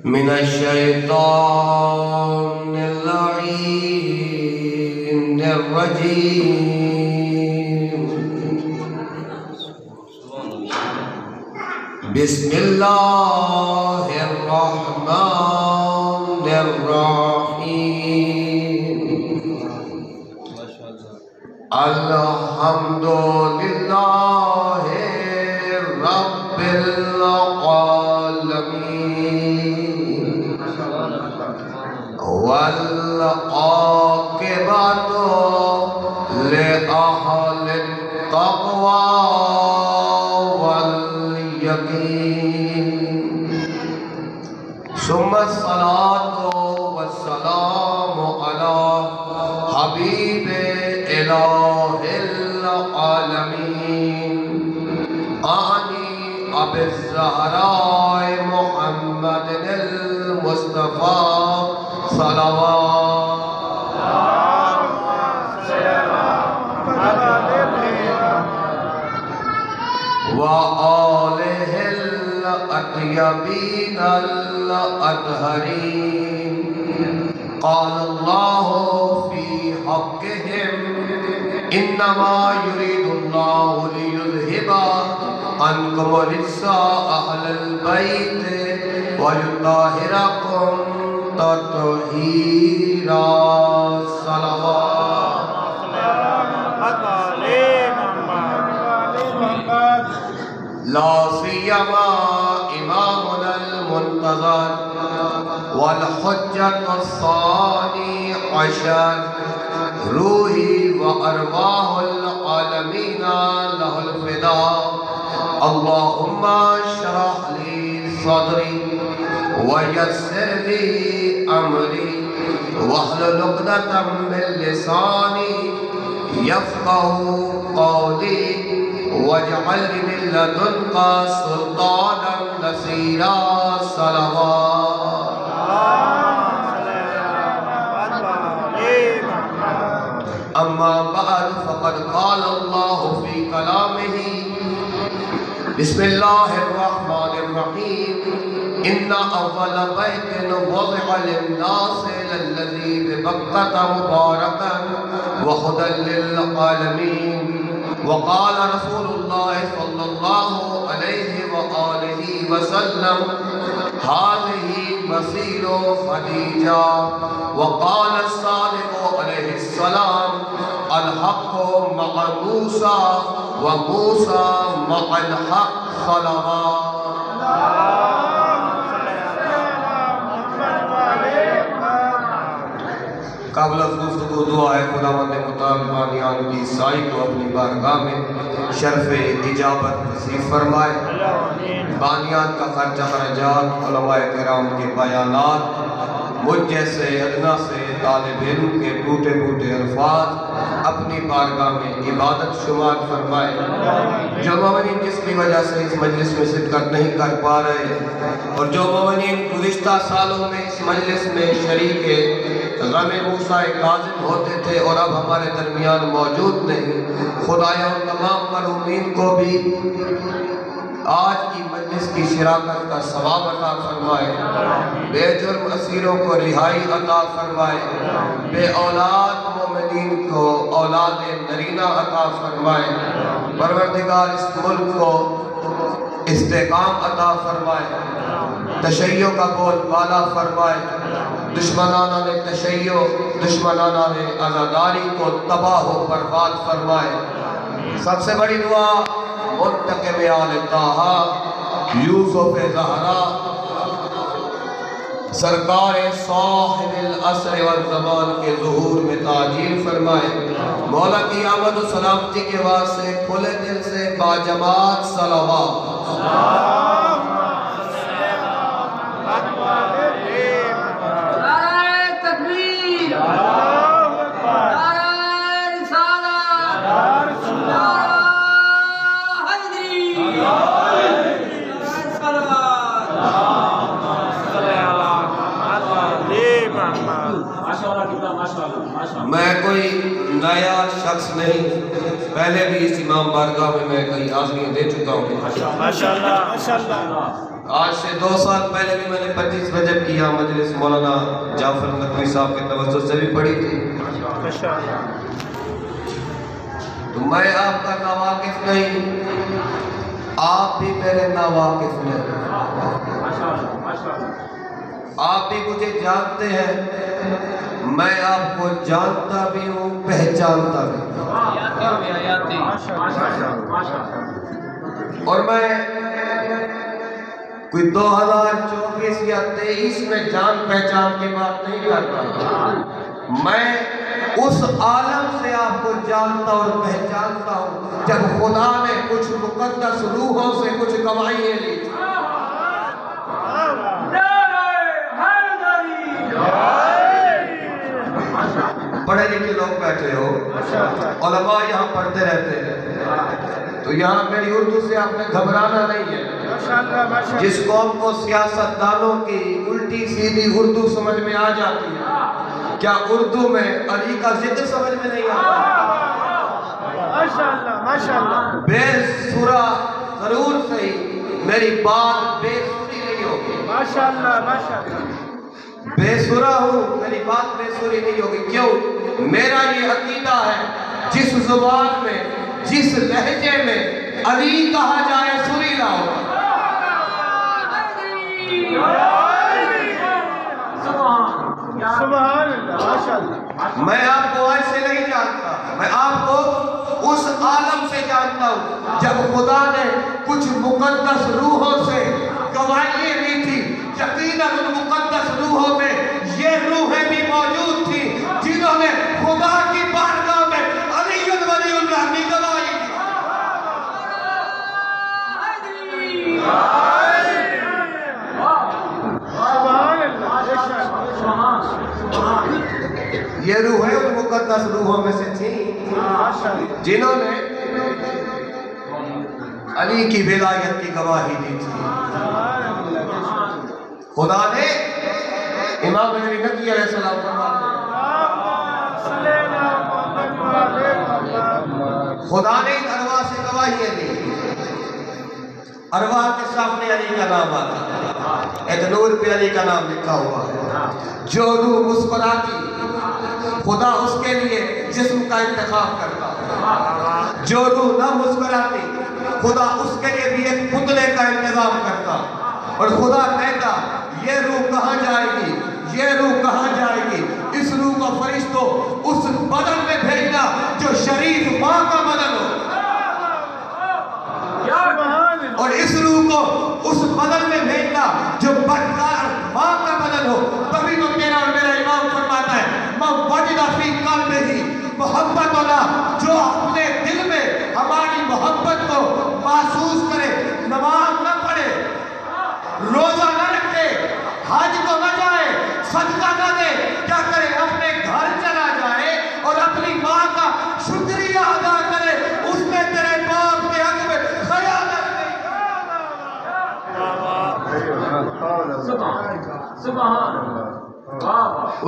من الشيطان اللعين الرجيم. بسم الله الرحمن الرحيم. الحمد لله رب العالمين والعاقبة لأهل التقوى واليقين. ثم الصلاة والسلام على حبيب إله العالمين أبي الزهراء محمد المصطفى صلوات وآله الأطيبين الأطهرين. قال الله في حقهم إنما يريد الله ليذهب عنكم الرجس أهل البيت ويطهركم تطهيرا. صلوات لا سيما إمامنا المنتظر والحجة الثاني عشر روحي وأرواح العالمين له الفداء. اللهم اشرح لي صدري ويسر لي أمري واحلل عقدة من لساني يفقه قولي واجعل لي من لدنك سلطانا نصيرا. صلوات. أما بعد فقد قال الله في كلامه بسم الله الرحمن الرحيم إن أول بيت وضع للناس للذي ببكة مباركا وهدى للعالمين. وقال رسول الله صلى الله عليه وآله وسلم هذه مسير خديجة. وقال الصادق عليه السلام الحق مع موسى وموسى مع الحق. صلوات. قبل از گفتگو دعا ہے خداوند مطالب بانیان کی سائی کو اپنی بارگاہ میں شرف اجابت نصیب فرمائے. بانیان کا خرچہ خرجات علماء کرام کے بیانات مجھ جیسے ادنا سے طالب علم کے ٹوٹے ٹوٹے الفاظ اپنی بارگاہ میں عبادت شمار فرمائے. جو مومنین جس کی وجہ سے اس مجلس میں شرکت نہیں کر پا رہے اور جو مومنین گزشتہ سالوں میں اس مجلس میں شریک غم موسیٰ کاظم ہوتے تھے اور اب ہمارے درمیان موجود نہیں، خدایا ان تمام مرحومین کو بھی آج کی مجلس کی شراکت کا ثواب عطا فرمائے. بے جرم اسیروں کو رہائی عطا فرمائے. بے اولاد مومنین کو اولاد نرینہ عطا فرمائے. پروردگار اس ملک کو استحکام عطا فرمائے. تشیع کا بول بالا فرمائے. دشمنانہ نے تشیع دشمنانہ نے عزاداری کو تباہ و برباد فرمائے. سب سے بڑی دعا منتقم آل طٰہٰ یوسف زہرا سرکار صاحب العصر والزمان کے ظہور میں تاجیل فرمائے. مولا کی آمد و سلامتی کے واسطے کھلے دل سے باجماعت صلوات. میں کوئی نیا شخص نہیں، پہلے بھی اس امام بارگاہ میں کئی حاضریاں دے چکا ہوں. ماشاءاللہ ماشاءاللہ. آج سے 2 سال پہلے بھی میں نے 25 رجب کی یہاں مجلس مولانا جعفر ندوی صاحب کے توسط سے بھی پڑھی تھی. تو میں آپ کا ناواقف نہیں، آپ بھی میرے ناواقف نہیں. آپ بھی مجھے جانتے ہیں، میں آپ کو جانتا بھی ہوں، پہچانتا بھی ہوں. اور میں کوئی 2024 یا 23 میں جان پہچان کی بات نہیں کرتا. میں اس عالم سے آپ کو جانتا اور پہچانتا ہوں جب خدا نے کچھ مقدس روحوں سے کچھ گواہیاں لی. پڑھے لکھے لوگ بیٹھے ہو، علماء یہاں پڑھتے رہتے ہیں، تو یہاں میری اردو سے آپ نے گھبرانا نہیں ہے. جس قوم کو سیاست دانوں کی الٹی سیدھی اردو سمجھ میں آ جاتی ہے، کیا اردو میں علی کا ذکر سمجھ میں نہیں آتا؟ ماشاءاللہ. بے سرا ضرور صحیح، میری بات بے سری نہیں ہوگی. ماشاءاللہ ماشاءاللہ. بے سرا ہوں، میری بات بے سری نہیں ہوگی. کیوں؟ میرا یہ عقیدہ ہے جس زبان میں جس لہجے میں علی کہا جائے سریلا ہوگا. سبحان اللہ ماشاءاللہ. میں آپ کو آج سے نہیں جانتا، میں آپ کو اس عالم سے جانتا ہوں جب خدا نے کچھ مقدس روحوں سے گواہیاں لی تھی. یقیناً ان مقدس روحوں میں یہ روحیں بھی موجود تھی جنہوں نے خدا کی بارگاہ میں علی ولی اللہ کی گواہی دی. یہ روحیں ان مقدس روحوں میں سے تھیں جنہوں نے علی کی ولایت کی گواہی دی تھی. خدا نے امام نبی علیہ السلام خدا نے ان ارواح سے گواہیاں دی. ارواح کے سامنے علی کا نام آتا، ایک نور پہ علی کا نام لکھا ہوا ہے. جو روح مسکراتی خدا اس کے لیے جسم کا انتخاب کرتا. جو روح نہ مسکراتی خدا اس کے لیے بھی ایک پتلے کا انتظام کرتا. اور خدا کہتا یہ روح کہاں جائے گی، یہ روح کہاں جائے گی؟ اس روح کو فرشتوں اس بدن میں بھیجنا جو شریف ماں کا بدن ہو، اور اس روح کو اس بدن میں بھیجنا جو بدکار ماں کا بدن ہو. تبھی تو تیرا اور میرا امام فرماتا ہے وجد فی قلبہ محبت اللہ، جو اپنے دل میں ہماری محبت کو محسوس کرے، نماز نہ پڑھے، روزہ نہ رکھے، حج کو نہ جائے، صدقہ نہ دے، کیا کرے؟ اپنے گھر چلا جائے اور اپنی ماں کا شکریہ ادا کرے. اس نے تیرے باپ کے حق میں خیانت نہیں.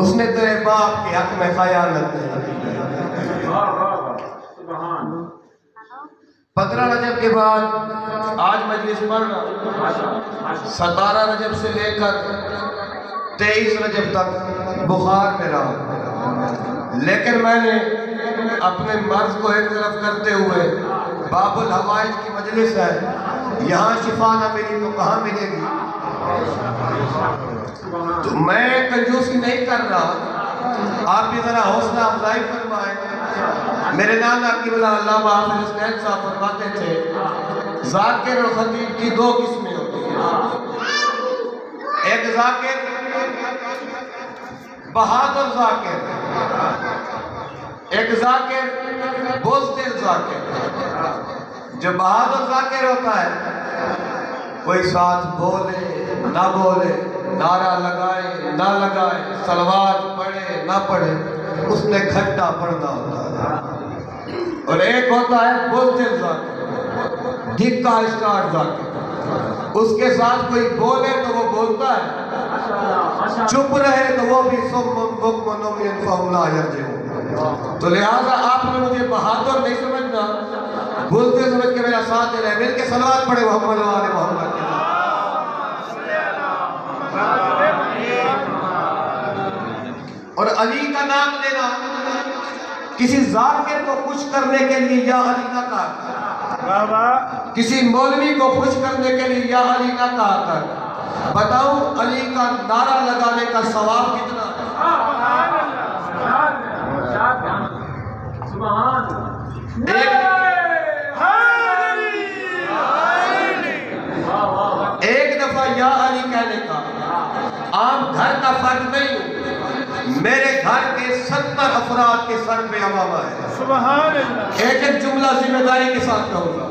اس نے تیرے باپ کے حق میں خیانت نہیں. 15 رجب کے بعد آج مجلس پڑھ رہا، 17 رجب سے لے کر 23 رجب تک بخار میں رہا. لیکن میں نے اپنے مرض کو ایک طرف کرتے ہوئے، باب الحوائج کی مجلس ہے، یہاں شفا نہ ملی تو کہاں ملے گی؟ تو میں کنجوسی نہیں کر رہا، آپ بھی ذرا حوصلہ افزائی فرمائیں. میرے نانا قبلہ علامہ حافظ حسنین صاحب فرماتے تھے ذاکر اور خطیب کی 2 قسمیں ہوتی ہیں. ایک ذاکر بہادر ذاکر، ایک ذاکر بزدل ذاکر. جو بہادر ذاکر ہوتا ہے کوئی ساتھ بولے نہ بولے، نعرہ لگائے نہ لگائے، صلوات پڑھے نہ پڑھے، اس نے گھنٹا پڑھنا ہوتا ہے. اور ایک ہوتا ہے بزدل ذاکر، ڈھکا اسٹارٹ ذاکر. اس کے ساتھ کوئی بولے تو وہ بولتا ہے، چپ رہے تو وہ بھی سم بکم عمي فهم لا يرجعون. تو لہٰذا آپ نے مجھے بہادر نہیں سمجھنا، بولتے سمجھ کے میرا ساتھ دے رہے ہیں۔ مل کے صلوات پڑھے محمد و آل محمد کے۔ اور علی کا نام لینا کسی ذاکر کو خوش کرنے کے لیے یا علی نہ کہا کر، کسی مولوی کو خوش کرنے کے لیے یا علی نہ کہا کر۔ بتاؤں علی کا نعرہ لگانے کا ثواب کتنا ہے؟ ایک دفعہ یا علی کہنے کا عام گھر کا فرد نہیں ہوں، میرے گھر کے 70 افراد کے سر پہ امامہ ہے۔ سبحان اللہ۔ ایک ایک جملہ ذمہ داری کے ساتھ کہوں گا۔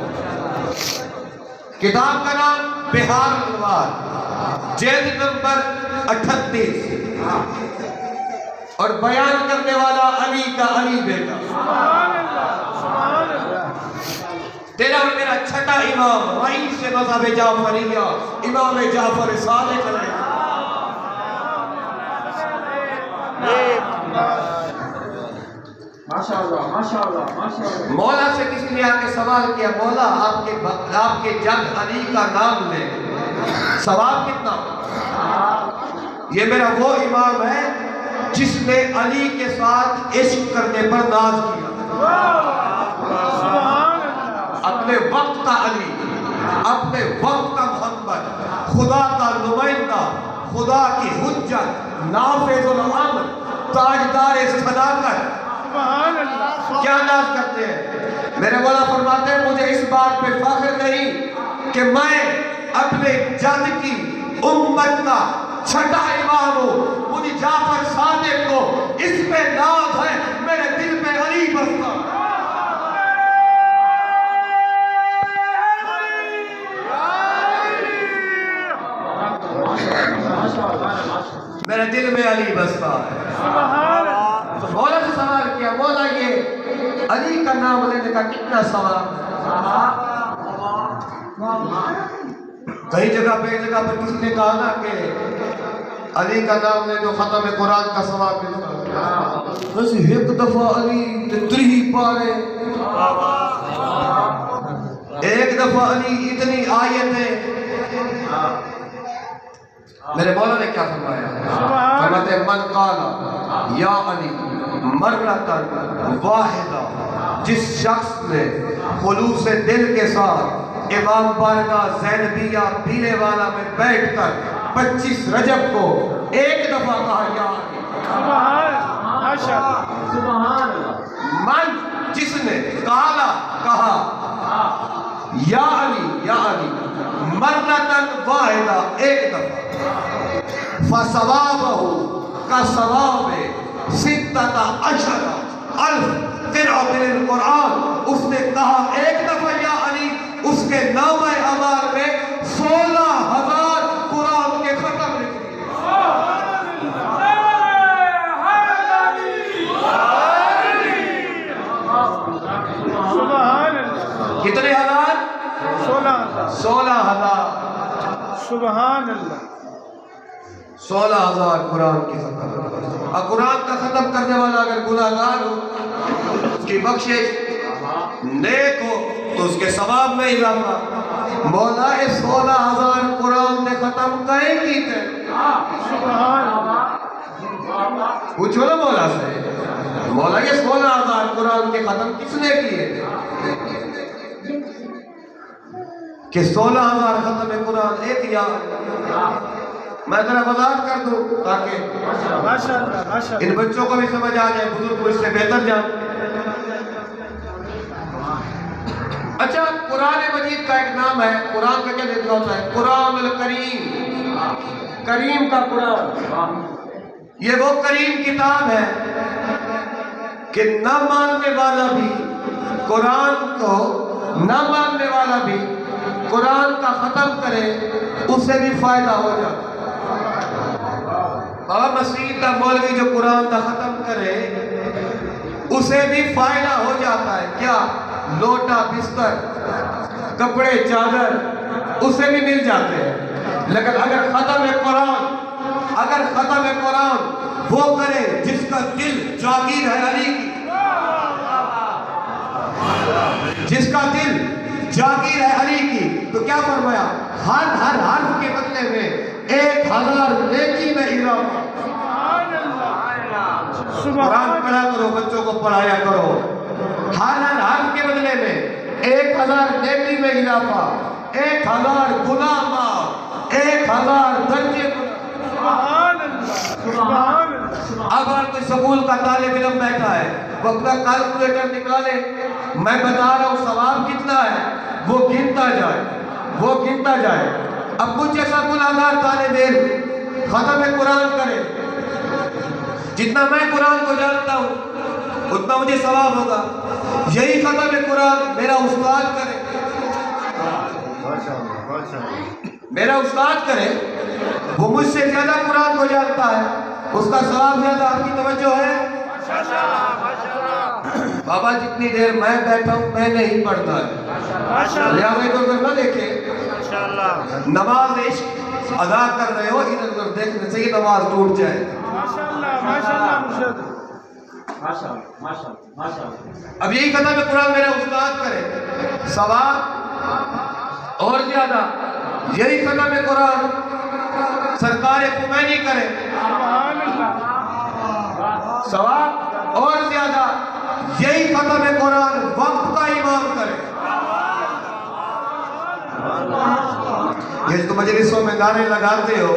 کتاب کا نام بہار الانوار، جلد نمبر 38، اور بیان کرنے والا علی کا علی بیٹا۔ سبحان اللہ، سبحان اللہ۔ تیرا اور میرا چھٹا امام، رئیس مذہب جعفریہ، امام جعفر صادق علیہ۔ مولا سے کسی نے آ کے سوال کیا، مولا آپ کے جد علی کا نام لے، ثواب کتنا؟ یہ میرا وہ امام ہے جس نے علی کے ساتھ عشق کرنے پر ناز کیا۔ اپنے وقت کا علی، اپنے وقت کا محمد، خدا کا نمائندہ، خدا کی حجت، نافذ الامر، تاجدار صداقت، کیا ناز کرتے ہیں؟ میرے مولا فرماتے ہیں مجھے اس بات پہ فخر نہیں کہ میں اپنے جد کی امت کا چھٹا امام ہوں، مجھے جعفر صادق کو اس پہ ناز ہے، میرے دل پہ علی بستا۔ میرے دل میں علی بستا ہے۔ مولا سے سوال کیا، مولا یہ علی کا نام لینے کا کتنا ثواب؟ کئی جگہ پہ ایک جگہ پر کسی نے کہا نا کہ علی کا نام لے تو ختم قرآن کا ثواب ملتا ہے، بس ایک دفعہ علی تری پارے، ایک دفعہ علی اتنی آیتیں۔ میرے مولا نے کیا فرمایا؟ فرماتے ہیں من قال یا علی مرتن واحدہ، جس شخص نے خلوص دل کے ساتھ امام بارگاہ زینبیہ پیلے والا میں بیٹھ کر 25 رجب کو ایک دفعہ کہا یا علی، سبحان من جس نے کہا یا علی مرتن واحدہ ایک دفعہ، فثوابہ کا ثواب 16,000 قرأۃ القرآن۔ اس نے کہا ایک دفعہ یا علی، اس کے نامہ اعمال میں 16,000 قرآن کے ختم لکھ دیے۔ کتنے ہزار؟ 16,000۔ سبحان اللہ۔ 16,000 قرآن کی ختم۔ اور قرآن کا ختم کرنے والا اگر گناہگار ہو، اس کی بخشش نیک ہو تو اس کے ثواب میں اضافہ۔ مولا 16,000 قرآن نے ختم کہیں کی تھے؟ پوچھو نا مولا سے، مولا یہ 16,000 قرآن کے ختم کس نے کیے کہ 16,000 ختم قرآن ایک یا میں ذرا وضاحت کر دوں تاکہ ان بچوں کو بھی سمجھ آ جائے، بزرگ کو اس سے بہتر جان۔ اچھا، قرآن مجید کا ایک نام ہے، قرآن کا کیا لکھا ہوتا ہے؟ قرآن الکریم، کریم کا قرآن۔ یہ وہ کریم کتاب ہے کہ نہ ماننے والا بھی قرآن کو، نہ ماننے والا بھی قرآن کا ختم کرے اس سے بھی فائدہ ہو جاتا ہے۔ بابا مسیح کا مولوی جو قرآن کا ختم کرے اسے بھی فائدہ ہو جاتا ہے۔ کیا؟ لوٹا، بستر، کپڑے، چادر اسے بھی مل جاتے ہیں۔ لیکن اگر ختم قرآن وہ کرے جس کا دل جاگیر ہے علی کی، جس کا دل جاگیر ہے علی کی، تو کیا فرمایا؟ ہر حرف کے بدلے میں 1000 نیکی میں اضافہ۔ قرآن پڑھا کرو، بچوں کو پڑھایا کرو۔ ہر حرف کے بدلے میں 1000 نیکی میں اضافہ، 1000 گناہ معاف، 1000 درجے۔ اب اگر کوئی سکول کا طالب علم بیٹھا ہے، وہ اپنا کیلکولیٹر نکالے، میں بتا رہا ہوں ثواب کتنا ہے، وہ گنتا جائے۔ اب کچھ ایسا گناہگار طالب علم ختم قرآن کرے، جتنا میں قرآن کو جانتا ہوں اتنا مجھے ثواب ہوگا، یہی ختم قرآن میرا استاد کرے، وہ مجھ سے زیادہ قرآن کو جانتا ہے، اس کا ثواب زیادہ۔ آپ کی توجہ ہے؟ بابا جتنی دیر میں بیٹھا ہوں میں نہیں پڑھتا ہے، لہٰذا ادھر نہ دیکھیں۔ نماز عشق ادا کر رہے ہو، ادھر دیکھنے سے ہی نماز ٹوٹ جائے۔ اب یہی ختم قرآن میرا استاد کرے، ثواب اور زیادہ۔ یہی ختم قرآن سرکار خمینی کرے، ثواب اور زیادہ۔ یہی ختم قرآن وقت کا امام کرے۔ یہ تو مجلسوں میں نعرے لگاتے ہو،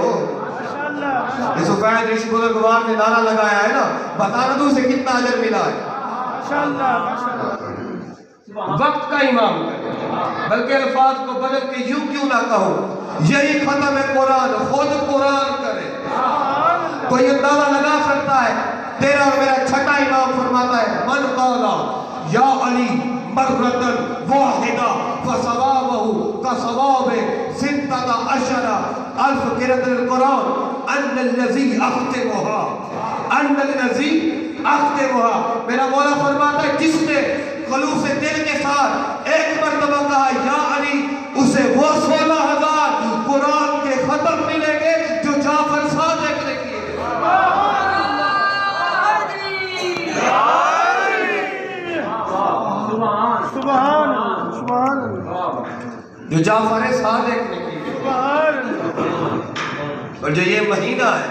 یہ سفید رشی بزرگوار نے نعرہ لگایا ہے نا، بتانا تو اسے کتنا اجر ملا ہے۔ وقت کا امام کرے، بلکہ الفاظ کو بدل کے یوں کیوں نہ کہوں، یہی ختم قرآن خود قرآن کرے۔ کوئی اندازہ لگا سکتا ہے؟ تیرا اور میرا چھٹا امام فرماتا ہے، من قالا یا علی مرتن واحدہ فثوابہ کثواب 16,000 قرۃ القرآن ان الذی اختمھا۔ میرا مولا فرماتا ہے جس نے خلوص دل کے ساتھ ایک مرتبہ کہا یا علی، اسے وہ 16,000 قرآن کے ختم ملیں گے جو جعفر صادق نے کیے۔ جو جعفر صادق نے کیے۔ اور جو یہ مہینہ ہے،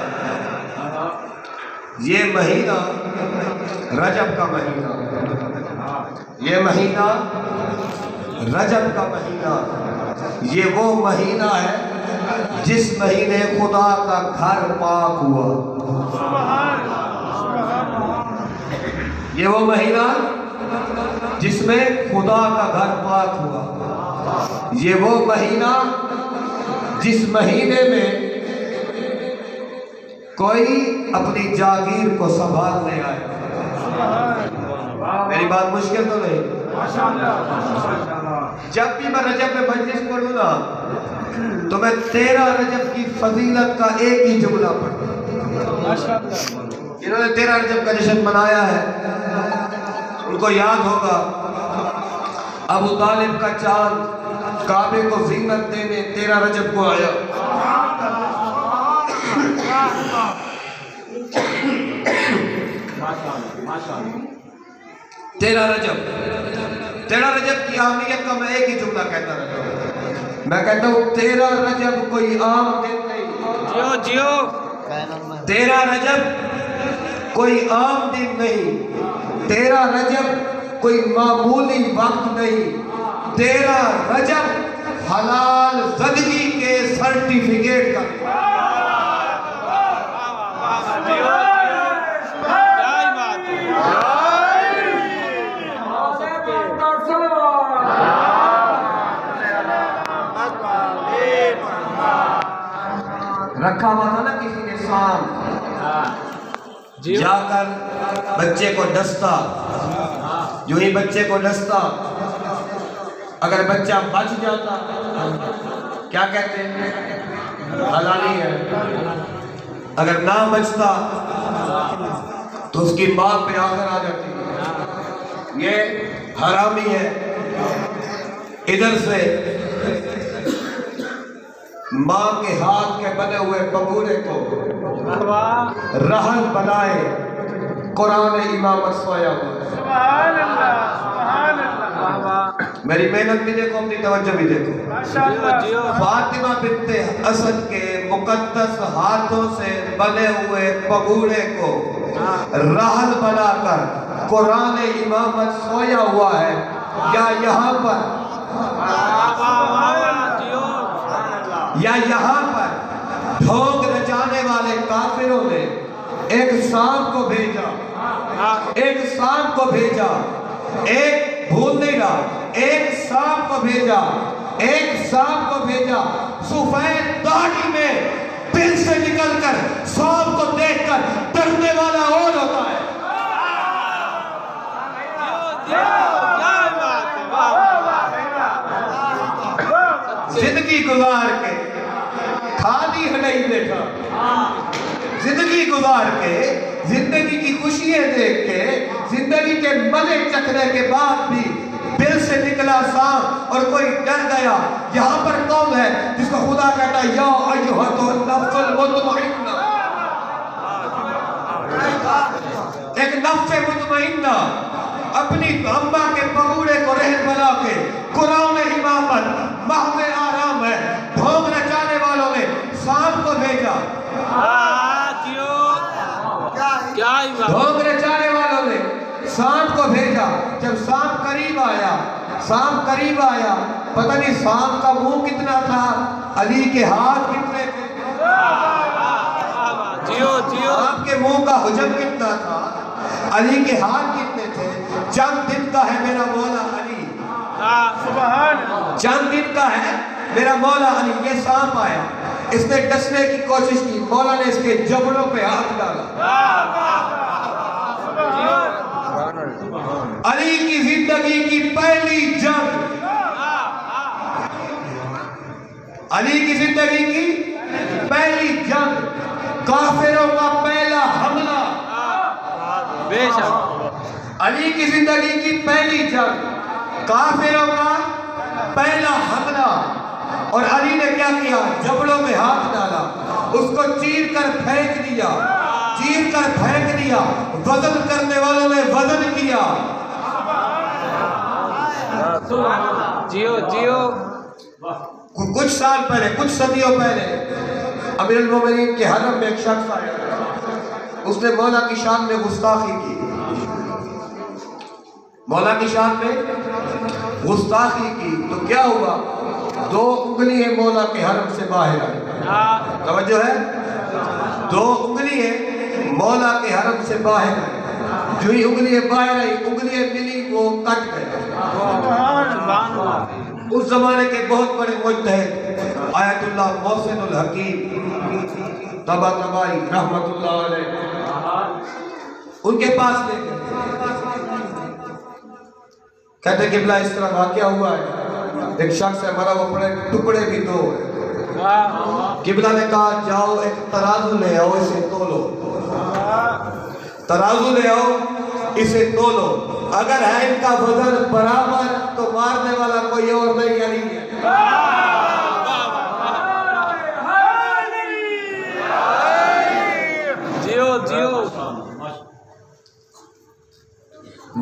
یہ مہینہ رجب کا مہینہ، یہ مہینہ رجب کا مہینہ، یہ وہ مہینہ ہے جس مہینے خدا کا گھر پاک ہوا۔ یہ وہ مہینہ جس میں خدا کا گھر پاک ہوا۔ یہ وہ مہینہ جس مہینے میں کوئی اپنی جاگیر کو سنبھالنے آئے۔ میری بات مشکل تو نہیں؟ جب بھی میں رجب میں مجلس پڑھوں نا تو میں 13 رجب کی فضیلت کا ایک ہی جملہ پڑھتا۔ جنہوں نے 13 رجب کا جشن منایا ہے ان کو یاد ہوگا ابو طالب کا چاند کعبے کو زینت دینے 13 رجب کو آیا۔ 13 رجب کی اہمیت کا میں ایک ہی جملہ کہتا رہتا ہوں، میں کہتا ہوں 13 رجب کوئی عام دن نہیں، 13 رجب کوئی عام دن نہیں، 13 رجب کوئی معمولی وقت نہیں، 13 رجب حلال زندگی کے سرٹیفکیٹ کا۔ رکھا ہوا تھا نا کسی نے سام، جا کر بچے کو ڈستا، جو ہی بچے کو ڈستا اگر بچہ بچ جاتا کیا کہتے ہیں؟ حلالی ہے، اگر نہ بچتا تو اس کی ماں پہ آخر آ جاتی، یہ حرامی ہے۔ ادھر سے ماں کے ہاتھ کے بنے ہوئے بگورے کو رہن بنائے قرآن امامت سویا ہوا۔ سبحان اللہ، سبحان اللہ۔ میری محنت بھی دیکھو، اپنی توجہ بھی دیکھو. فاطمہ بنت اسد کے مقدس ہاتھوں سے بنے ہوئے پگوڑے کو رحل بنا کر قرآن امامت سویا ہوا ہے. یا یہاں پر ڈھونگ رچانے والے کافروں نے ایک سانپ کو بھیجا، ایک سانپ کو بھیجا، ایک بھول نہیں رہا، ایک سانپ کو بھیجا، ایک سانپ کو بھیجا. سفید داڑھی میں دل سے نکل کر سانپ کو دیکھ کر ڈرنے والا اور ہوتا ہے. زندگی گزار کے خالی ہڈائی بیٹھا، زندگی گزار کے، زندگی کی خوشیاں دیکھ کے، زندگی کے مزے چکھنے کے بعد بھی دل سے نکلا سانپ اور کوئی ڈر گیا. یہاں پر کون ہے جس کو خدا کہتا ہے یا ایھا النفس المطمئنہ، ایک نفس مطمئنہ اپنی اماں کے پگوڑے کو رہن بنا کے قرآن امامت محض آرام ہے. ڈھونگ رچانے والوں نے سانپ کو بھیجا، ڈھونگ رچانے والوں نے سانپ کو بھیجا. جب سانپ قریب آیا، سانپ قریب آیا، پتہ نہیں سانپ کا منہ کتنا تھا، علی کے ہاتھ کتنے تھے، سانپ کے منہ کا حجم کتنا تھا، علی کے ہاتھ کتنے تھے. چند دن کا ہے میرا مولا علی، چند دن کا ہے میرا مولا علی. یہ سانپ آیا، اس نے ڈسنے کی کوشش کی، مولا نے اس کے جبڑوں پہ ہاتھ ڈالا. علی کی زندگی کی پہلی جنگ، علی کی زندگی کی پہلی جنگ، کافروں کا پہلا حملہ. بے شک علی کی زندگی کی پہلی جنگ، کافروں کا پہلا حملہ. اور علی نے کیا کیا؟ جبڑوں میں ہاتھ ڈالا، اس کو چیر کر پھینک دیا، چیر کر پھینک دیا. وزن کرنے والوں نے وزن کیا. کچھ سال پہلے، کچھ صدیوں پہلے امیر المومنین کے حرم میں ایک شخص آیا، اس نے مولا کی شان میں گستاخی کی، مولا کی شان میں گستاخی کی. تو کیا ہوا؟ 2 انگلیاں مولا کے حرم سے باہر آئی. توجہ ہے، 2 انگلیاں مولا کے حرم سے باہر آئی. جو ہی انگلیاں باہر آئی، انگلیاں ملی وہ کٹ گئے. اس زمانے کے بہت بڑے مجتہد آیت اللہ محسن الحکیم طباطبائی رحمت اللہ علیہ ان کے پاس لے گئے، کہتے قبلہ اس طرح واقعہ ہوا ہے، ایک شخص ہے مرا، وہ پڑے ٹکڑے بھی 2 ہیں. قبلہ نے کہا جاؤ ایک ترازو لے آؤ، اسے تولو، ترازو لے آؤ، اسے تولو. اگر ہے ان کا وزن برابر تو مارنے والا کوئی اور نہیں علی ہے.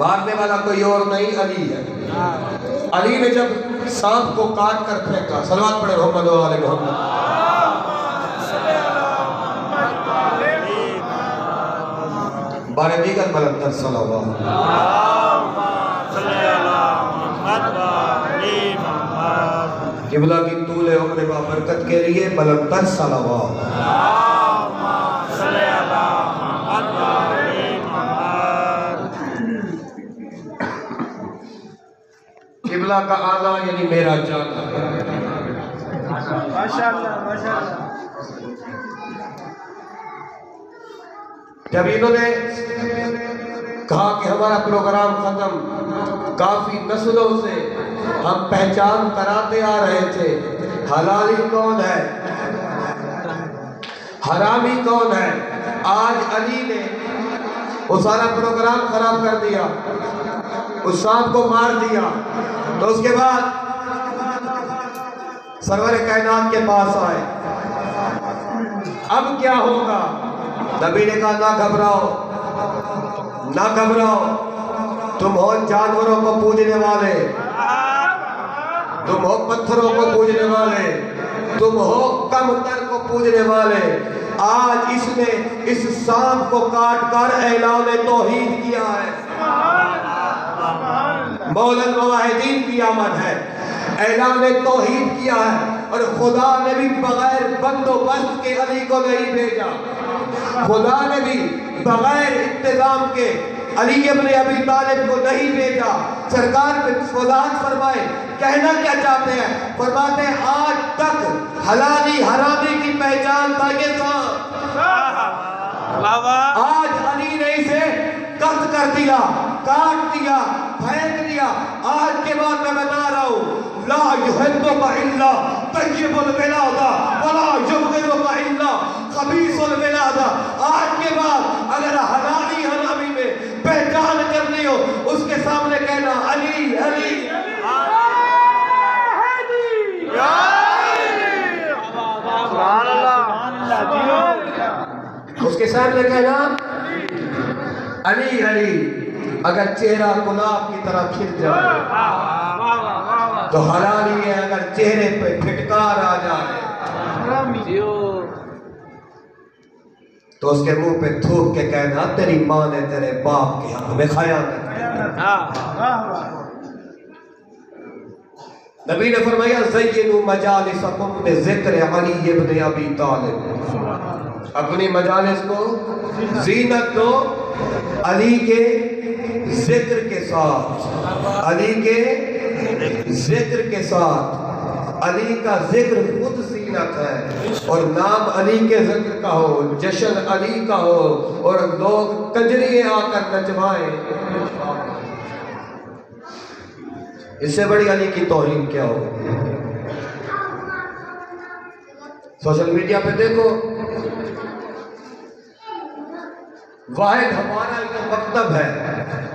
مارنے والا کوئی اور نہیں علی ہے. علی نے جب سانپ کو کاٹ کر پھینکا، صلوات پڑھے محمد و آل محمد، بارے دیگر بلندر صلوات قبلہ کی طول عمر بابرکت کے لیے بلندر صلوات. قبلہ کا آنا یعنی میرا جانا. ماشاءاللہ ماشاءاللہ. جب انہوں نے کہا کہ ہمارا پروگرام ختم، کافی نسلوں سے ہم پہچان کراتے آ رہے تھے حلالی کون ہے، حرامی کون ہے، آج علی نے وہ سارا پروگرام خراب کر دیا، اس سانپ کو مار دیا. تو اس کے بعد سرور کائنات کے پاس آئے، اب کیا ہوگا؟ نبی نے کہا نہ گھبراؤ، نہ گھبراؤ، تم ہو جانوروں کو پوجنے والے، تم ہو پتھروں کو پوجنے والے، تم ہو کم تر کو پوجنے والے، آج اس نے اس سانپ کو کاٹ کر اعلان توحید کیا ہے۔ مولا المواحدین کی آمد ہے، اعلان توحید کیا ہے، اور خدا نے بھی بغیر بندوبست کے علی کو نہیں بھیجا، خدا نے بھی بغیر انتظام کے علی ابن ابی طالب کو نہیں بھیجا۔ سرکار پہ وضاحت فرمائے، کہنا کیا چاہتے ہیں؟ فرماتے ہیں آج تک حلالی حرامی کی پہچان تھا یہ سانپ، آج علی نے اسے قتل کر دیا، کاٹ دیا، پھینک دیا۔ آج کے بعد میں بتا رہا ہوں، لا يحبك الا طیب الولادہ ولا یبغضك الا خبیث الولادہ۔ آج کے بعد اگر حلالی حرامی میں پہچان کرنی ہو، اس کے سامنے کہنا علی علی، اس کے سامنے کہنا علی علی۔ اگر چہرہ گلاب کی طرح کھل جائے تو حلالی ہے، اگر چہرے پہ پھٹکار آ جائے تو اس کے منہ پہ تھوک کے کہنا تیری ماں نے تیرے باپ کے حق میں خیانت کی۔ نبی نے فرمایا زینوا مجالسکم بذکر علی ابن ابی طالب، اپنی مجالس کو زینت دو علی کے ذکر کے ساتھ، علی کے ذکر کے ساتھ۔ علی کا ذکر خود زینت ہے، اور نام علی کے ذکر کا ہو، جشن علی کا ہو، اور لوگ کنجریے آ کر نچوائیں، اس سے بڑی علی کی توہین کیا ہو؟ سوشل میڈیا پہ دیکھو، واحد ہمارا ایک مکتب ہے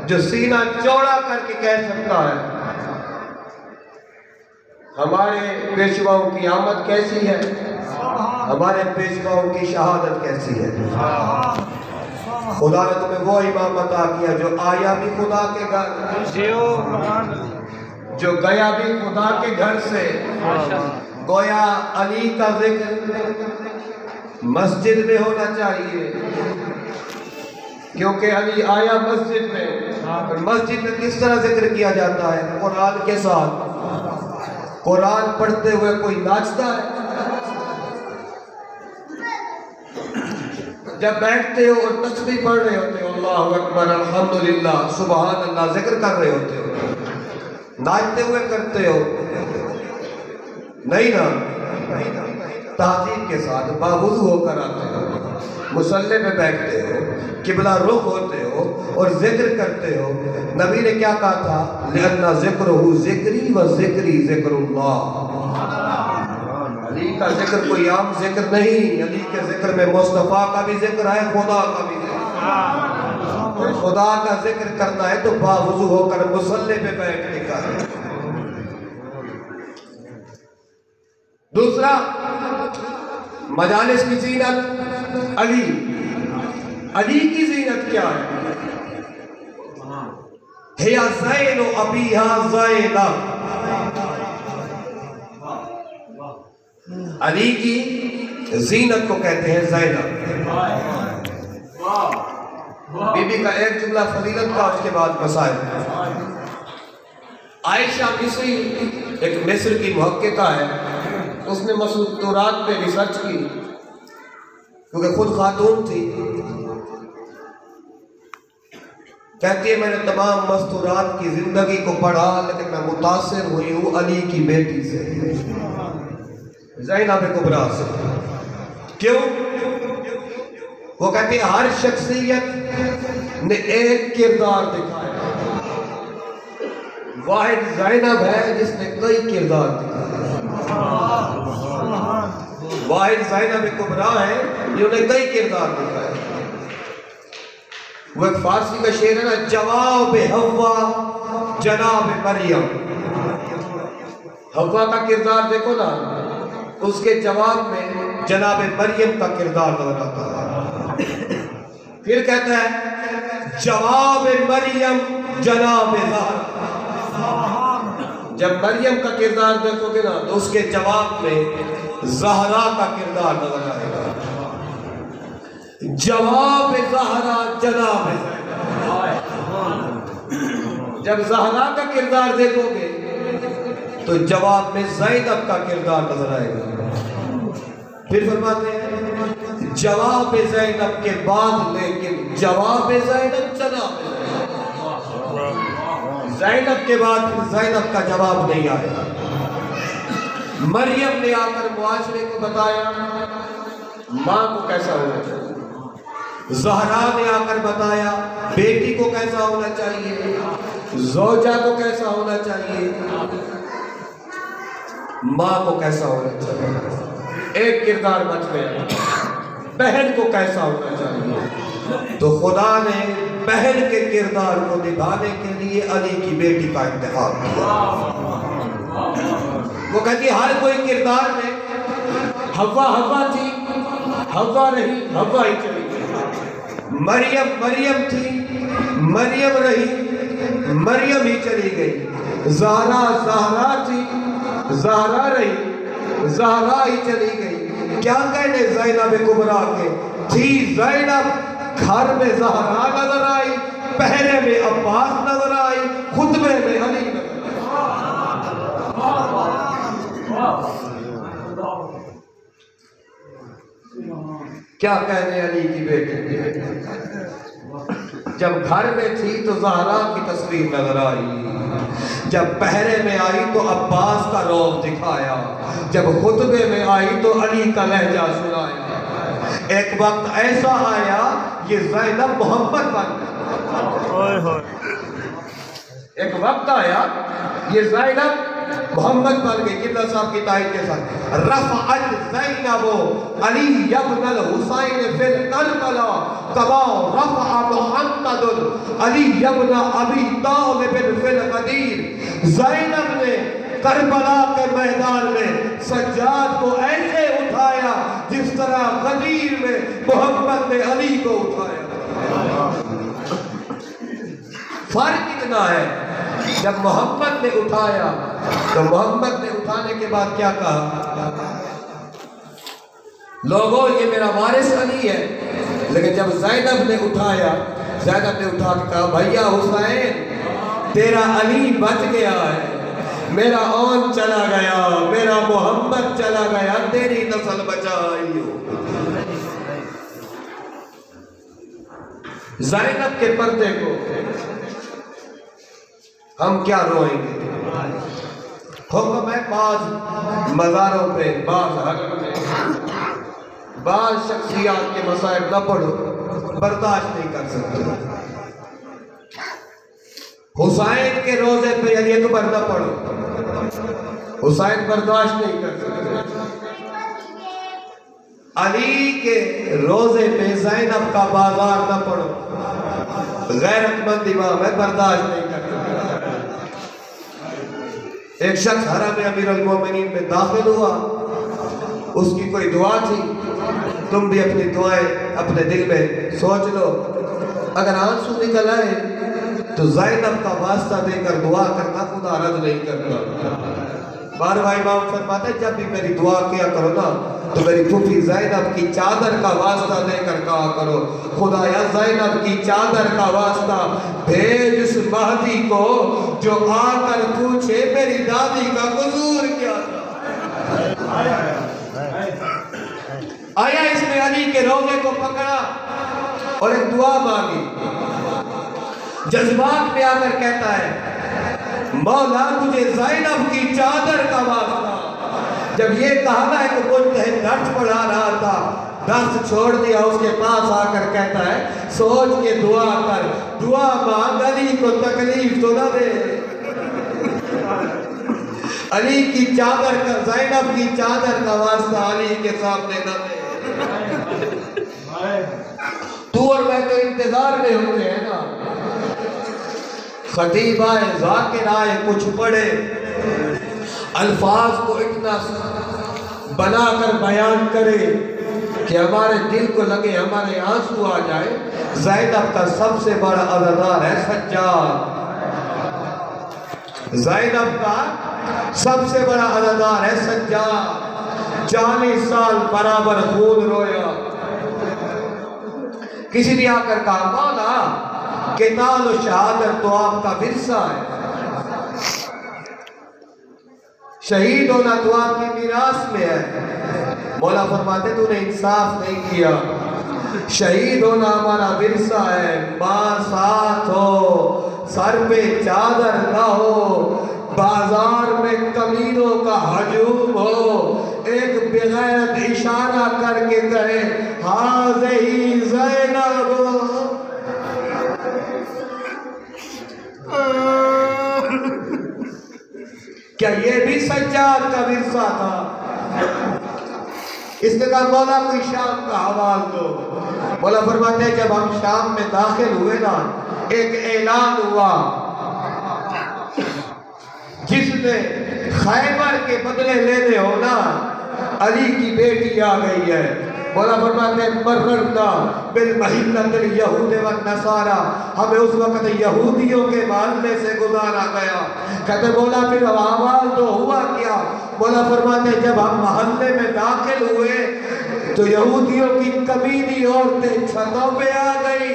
جو سینہ چوڑا کر کے کہہ سکتا ہے ہمارے پیشواؤں کی آمد کیسی ہے، ہمارے پیشواؤں کی شہادت کیسی ہے۔ خدا نے تمہیں وہ امام عطا کیا جو آیا بھی خدا کے گھر، جو گیا بھی خدا کے گھر سے۔ گویا علی کا ذکر مسجد میں ہونا چاہیے، کیونکہ علی آیا مسجد میں، اور مسجد میں کس طرح ذکر کیا جاتا ہے؟ قرآن کے ساتھ۔ قرآن پڑھتے ہوئے کوئی ناچتا ہے؟ جب بیٹھتے ہو اور تسبیح پڑھ رہے ہوتے ہو، اللہ اکبر الحمدللہ سبحان اللہ ذکر کر رہے ہوتے ہو، ناچتے ہوئے کرتے ہو؟ نہیں نا، تہذیب کے ساتھ باوضو ہو کر آتے ہو، مصلی پہ بیٹھتے ہو، قبلہ رخ ہوتے ہو اور ذکر کرتے ہو۔ نبی نے کیا کہا تھا؟ لِأَنَّ ذِكْرُهُ ذِكْرِي وَذِكْرِي ذِكْرُ اللَّهِ۔ علی کا ذکر کوئی عام ذکر نہیں، علی کے ذکر میں مصطفیٰ کا بھی ذکر ہے، خدا کا بھی ذکر ہے۔ خدا کا ذکر کرنا ہے تو باوضو ہو کر مصلی پہ بیٹھنے کا ہے۔ دوسرا، مجالس کی زینت علی۔ علی کی زینت کیا ہے؟ ہِیَ زَینُ أَبِیہا زَینَب۔ علی کی زینت کو کہتے ہیں زینب۔ بی بی کا ایک جملہ فضیلت کا، اس کے بعد مسائل۔ عائشہ مصری ایک مصر کی محققہ ہے، اس نے مستورات پہ ریسرچ کی کیونکہ خود خاتون تھی۔ کہتی ہے میں نے تمام مستورات کی زندگی کو پڑھا، لیکن میں متاثر ہوئی ہوں علی کی بیٹی سے، زینب کبریٰ سے۔ کیوں؟ وہ کہتی ہے ہر شخصیت نے ایک کردار دکھایا، واحد زینب ہے جس نے کئی کردار دکھائے۔ واحد زینب کبریٰ ہے جنہوں نے کئی کردار دکھائے۔ وہ ایک فارسی کا شعر ہے نا، جواب حوا جناب مریم۔ حوا کا کردار دیکھو نا، اس کے جواب میں جناب مریم کا کردار نظر آتا ہے۔ پھر کہتا ہے جواب مریم جناب زہرا۔ جب مریم کا کردار دیکھو گے نا تو اس کے جواب میں زہرا کا کردار نظر آئے گا. جواب زہرا جناب زینب. جب زہرا کا کردار دیکھو گے تو جواب میں زینب کا کردار نظر آئے گا. پھر فرماتے ہیں جواب زینب کے بعد لیکن جواب زینب جناب زینب کے بعد زینب کا جواب نہیں آیا. مریم نے آ کر معاشرے کو بتایا ماں کو کیسا ہونا چاہیے. زہرا نے آ کر بتایا بیٹی کو کیسا ہونا چاہیے, زوجہ کو کیسا ہونا چاہیے, ماں کو کیسا ہونا چاہیے. ایک کردار بچ گیا بہن کو کیسا ہونا چاہیے. تو خدا نے بہن کے کردار کو نبھانے کے لیے علی کی بیٹی کا انتخاب کیا. وہ کہتی ہر کوئی کردار میں حوا تھی, حوا رہی, حوا ہی چلی گئی. مریم تھی, مریم رہی, مریم ہی چلی گئی. زہرا تھی, زہرا رہی, زہرا ہی چلی گئی. کیا کہنے زینب کبریٰ کے تھی زینب گھر میں زہرا نظر آئی, پہرے میں عباس نظر آئی, خطبے میں علی نظر آئی. کیا کہنے علی کی بیٹی. جب گھر میں تھی تو زہرا کی تصویر نظر آئی, جب پہرے میں آئی تو عباس کا روب دکھایا, جب خطبے میں آئی تو علی کا لہجہ سنایا. ایک وقت ایسا آیا یہ زینب محمد بن گئی. ایک وقت آیا یہ زینب محمد بن گئی. قبلہ صاحب کی تائید کے ساتھ رفعت زینب علی ابن الحسین فی الکربلا کما رفع محمد علی ابن ابی طالب فی الغدیر. زینب نے کربلا کے میدان میں سجاد کو ایسے اٹھایا جس طرح غدیر میں محمد نے علی کو اٹھایا. فرق اتنا ہے جب محمد نے اٹھایا تو محمد نے اٹھانے کے بعد کیا کہا لوگوں یہ میرا وارث علی ہے. لیکن جب زینب نے اٹھایا زینب نے اٹھا کے کہا بھیا حسین تیرا علی بچ گیا ہے, میرا اون چلا گیا, میرا محمد چلا گیا, تیری نسل بچائی ہو. زینب کے پردے کو ہم کیا روئیں گے. حکم ہے بعض مزاروں پہ, بعض حلق میں, بعض شخصیات کے مسائل نہ پڑھو, برداشت نہیں کر سکتے. حسین کے روزے پہ علی اکبر نہ پڑھو, حسین برداشت نہیں کر سکتے. علی کے روزے پہ زینب کا بازار نہ پڑھو, غیرت مند امام ہے, برداشت نہیں کر سکتے. ایک شخص حرم امیر المومنین میں داخل ہوا, اس کی کوئی دعا تھی. تم بھی اپنی دعائیں اپنے دل میں سوچ لو, اگر آنسو نکل آئے تو زینب کا واسطہ دے کر دعا کرنا خدا رد نہیں کرتا. بارہواں امام فرماتے ہیں جب بھی میری دعا کیا کرو نا تو میری پھوپھی زینب کی چادر کا واسطہ دے کر کہا کرو خدایا زینب کی چادر کا واسطہ بھیج اس مہدی کو جو آ کر پوچھے میری دادی کا قصور کیا تھا. آیا اس نے علی کے روزے کو پکڑا اور ایک دعا مانگی, جذبات میں آ کر کہتا ہے مولا تجھے زینب کی چادر کا واسطہ. جب یہ کہا نا کہ مجتہد درس پڑھا رہا تھا, درس چھوڑ دیا, اس کے پاس آ کر کہتا ہے سوچ کے دعا کر, دعا مانگ, علی کو تکلیف تو نہ دے. علی کی چادر کا, زینب کی چادر کا واسطہ علی کے سامنے نہ دے. تو اور میں تو انتظار میں ہوتے ہیں نا, خطیب آئے, ذاکر آئے, کچھ پڑھے, الفاظ کو اتنا بنا کر بیان کرے کہ ہمارے دل کو لگے, ہمارے آنسو آ جائے. زینب کا سب سے بڑا عزادار ہے سجاد. زینب کا سب سے بڑا عزادار ہے سجاد، 40 سال برابر خون رویا۔ کسی نے آ کر کہا مولا قتال و شہادت تو آپ کا ورثہ ہے، شہید ہونا تو آپ کی میراث میں ہے۔ مولا فرماتے تو نے انصاف نہیں کیا، شہید ہونا ہمارا ورثہ ہے، ماں ساتھ ہو، سر پہ چادر نہ ہو، بازار میں کمینوں کا ہجوم ہو، ایک بغیرت اشارہ کر کے کہے ہاذہی زینب، کیا یہ بھی سجاد کا ورثہ تھا؟ اس نے کہا مولا کوئی شام کا حوال دو۔ مولا فرماتے ہیں جب ہم شام میں داخل ہوئے نا، ایک اعلان ہوا، جس نے خیبر کے بدلے لینے ہونا علی کی بیٹی آ گئی ہے۔ مولا فرماتے ہیں مررنا بالمحلۃ الیہود والنصارى، ہمیں اس وقت یہودیوں کے محلے سے گزارا گیا۔ کہتے مولا پھر حوال تو ہوا کیا؟ مولا فرماتے ہیں جب ہم محلے میں داخل ہوئے تو یہودیوں کی کمینی عورتیں چھتوں پہ آ گئی،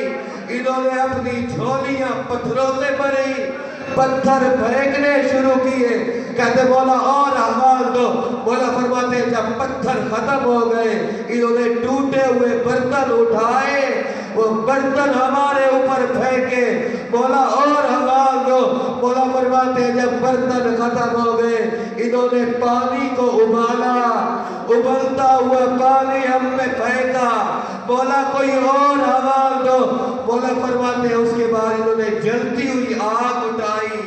انہوں نے اپنی جھولیاں پتھروں سے بھری، پتھر پھینکنے شروع کیے۔ کہتے مولا اور حوال دو۔ مولا فرماتے ہیں جب پتھر ختم ہو گئے، انہوں نے ٹوٹے ہوئے برتن اٹھائے، وہ برتن ہمارے اوپر پھینکے۔ مولا اور حوال دو۔ مولا فرماتے ہیں جب برتن ختم ہو گئے، انہوں نے پانی کو ابالا، ابلتا ہوا پانی ہم پہ پھینکا۔ مولا کوئی اور حوال دو۔ مولا فرماتے ہیں اس کے بعد انہوں نے جلتی ہوئی آگ اٹھائی،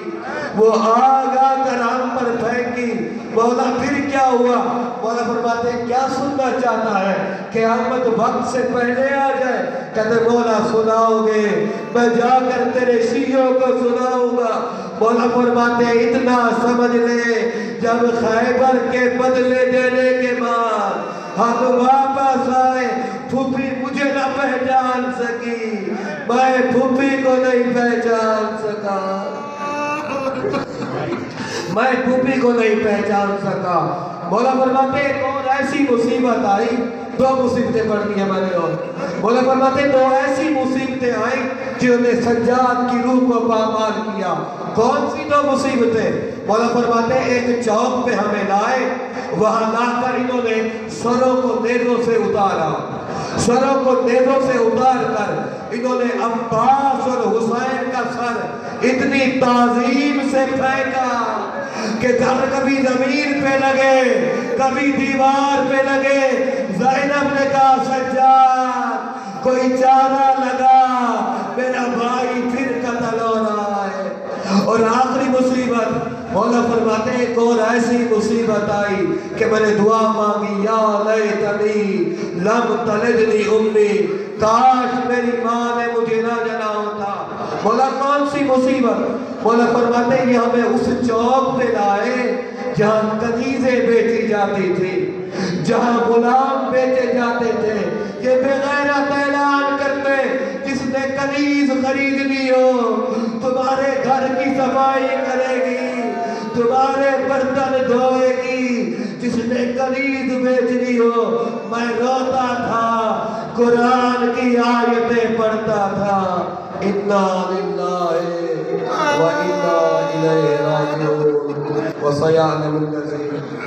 وہ آگ آ کر ہم پر پھینکی۔ مولا پھر کیا ہوا؟ مولا فرماتے ہیں کیا سننا چاہتا ہے؟ قیامت وقت سے پہلے آ جائے؟ کہتے مولا سناؤ گے، میں جا کر تیرے شیعوں کو سناؤں گا۔ مولا فرماتے ہیں اتنا سمجھ لے، جب خیبر کے بدلے دینے کے بعد ہم واپس آئے، پھوپھی مجھے نہ پہچان سکی، میں پھوپھی کو نہیں پہچان سکا، میں پھوپھی کو نہیں پہچان سکا۔ مولا فرماتے ہیں ایک اور ایسی مصیبت آئی، 2 مصیبتیں پڑھتی ہیں میں نے اور مولا فرماتے ہیں 2 ایسی مصیبتیں آئیں جنہوں نے سجاد کی روح کو پامال کیا۔ کون سی 2 مصیبتیں؟ مولا فرماتے ہیں ایک چوک پہ ہمیں لائے، وہاں لا کر انہوں نے سروں کو نیزوں سے اتارا، سروں کو نیزوں سے اتار کر انہوں نے عباس اور حسین کا سر اتنی تعظیم سے پھینکا کہ در کبھی زمین پہ لگے، کبھی دیوار پہ لگے۔ زینب نے کہا سجاد کوئی چارہ لگا، میرا بھائی پھر قتل ہو رہا ہے۔ اور آخری مصیبت مولا فرماتے ہیں ایک اور ایسی مصیبت آئی کہ میں نے دعا مانگی یا لیتنی لم تلدنی امی، کاش میری ماں نے مجھے نہ جنا ہوتا۔ مولا کون سی مصیبت؟ مولا فرماتے ہیں یہ ہمیں اس چوک پہ لائے جہاں کنیزیں بیچی جاتی تھی، جہاں غلام بیچے جاتے تھے۔ یہ بغیرت اعلان کرتے جس نے کنیز خریدنی ہو تمہارے گھر کی صفائی کرے گی، تمہارے برتن دھوئے گی۔ جس نے کنیز بیچنی ہو، میں روتا تھا، قرآن کی آیتیں پڑھتا تھا، اِنَّا لِلَّهِ وَإِنَّا إِلَيْهِ رَاجِعُونَ وَسَيَعْلَمُ الَّذِينَ